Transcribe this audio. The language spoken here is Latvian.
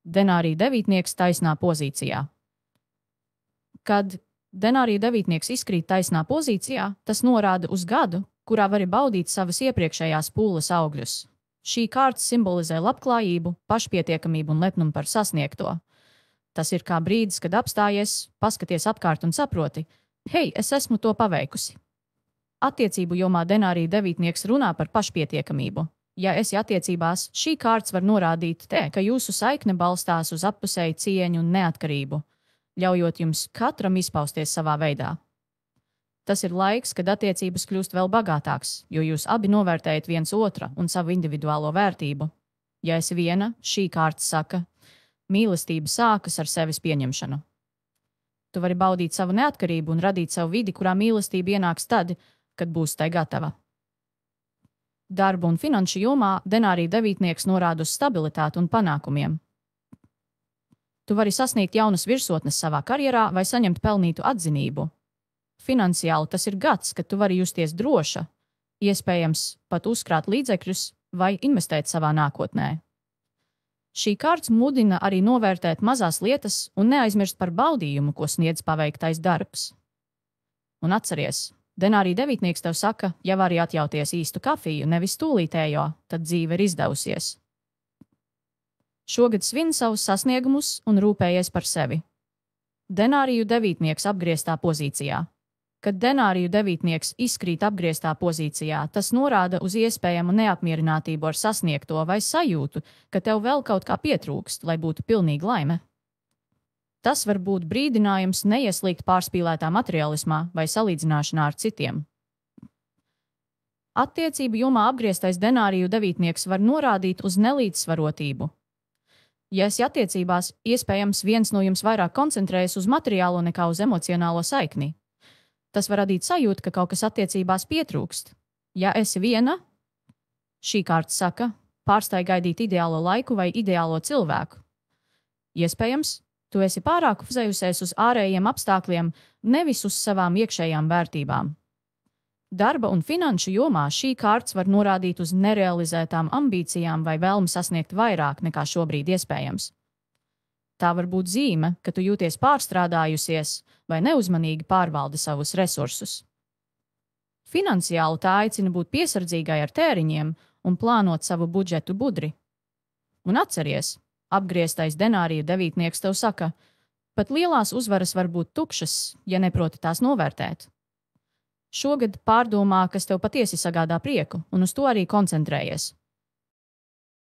Denārija devītnieks taisnā pozīcijā. Kad denārija devītnieks izkrīt taisnā pozīcijā, tas norāda uz gadu, kurā vari baudīt savas iepriekšējās pūles augļus. Šī kārta simbolizē labklājību, pašpietiekamību un lepnumu par sasniegto. Tas ir kā brīdis, kad apstājies, paskaties apkārt un saproti, hei, es esmu to paveikusi. Attiecību jomā denārija devītnieks runā par pašpietiekamību. Ja esi attiecībās, šī kārts var norādīt ka jūsu saikne balstās uz appusēju cieņu un neatkarību, ļaujot jums katram izpausties savā veidā. Tas ir laiks, kad attiecības kļūst vēl bagātāks, jo jūs abi novērtējat viens otra un savu individuālo vērtību. Ja esi viena, šī kārta saka, mīlestība sākas ar sevis pieņemšanu. Tu vari baudīt savu neatkarību un radīt savu vidi, kurā mīlestība ienāks tad, kad būs tai gatava. Darba un finanšu jomā denārija devītnieks norāda uz stabilitāti un panākumiem. Tu vari sasniegt jaunas virsotnes savā karjerā vai saņemt pelnītu atzinību. Finansiāli tas ir gads, kad tu vari justies droša, iespējams pat uzkrāt līdzekļus vai investēt savā nākotnē. Šī kārta mudina arī novērtēt mazās lietas un neaizmirst par baudījumu, ko sniedz paveiktais darbs. Un atceries, denārija devītnieks tev saka, ja vari atļauties īstu kafiju, nevis tūlītējo, tad dzīve ir izdevusies. Šogad svin savus sasniegumus un rūpējies par sevi. Denāriju devītnieks apgrieztā pozīcijā. Kad denāriju devītnieks izkrīt apgrieztā pozīcijā, tas norāda uz iespējamu neapmierinātību ar sasniegto vai sajūtu, ka tev vēl kaut kā pietrūkst, lai būtu pilnīga laime. Tas var būt brīdinājums neieslīgt pārspīlētā materiālismā vai salīdzināšanā ar citiem. Attiecību jomā apgrieztais denāriju devītnieks var norādīt uz nelīdzsvarotību. Ja esi attiecībās, iespējams viens no jums vairāk koncentrējas uz materiālo nekā uz emocionālo saikni. Tas var radīt sajūtu, ka kaut kas attiecībās pietrūkst. Ja esi viena, šī kārta saka, pārstāj gaidīt ideālo laiku vai ideālo cilvēku. Iespējams, tu esi pārāk fokusējusies uz ārējiem apstākļiem, nevis uz savām iekšējām vērtībām. Darba un finanšu jomā šī kārta var norādīt uz nerealizētām ambīcijām vai vēlmi sasniegt vairāk nekā šobrīd iespējams. Tā var būt zīme, ka tu jūties pārstrādājusies vai neuzmanīgi pārvaldi savus resursus. Finansiāli tā aicina būt piesardzīgai ar tēriņiem un plānot savu budžetu budri. Un atceries, apgrieztais denārija devītnieks tev saka, pat lielās uzvaras var būt tukšas, ja neproti tās novērtēt. Šogad pārdomā, kas tev patiesi sagādā prieku, un uz to arī koncentrējies.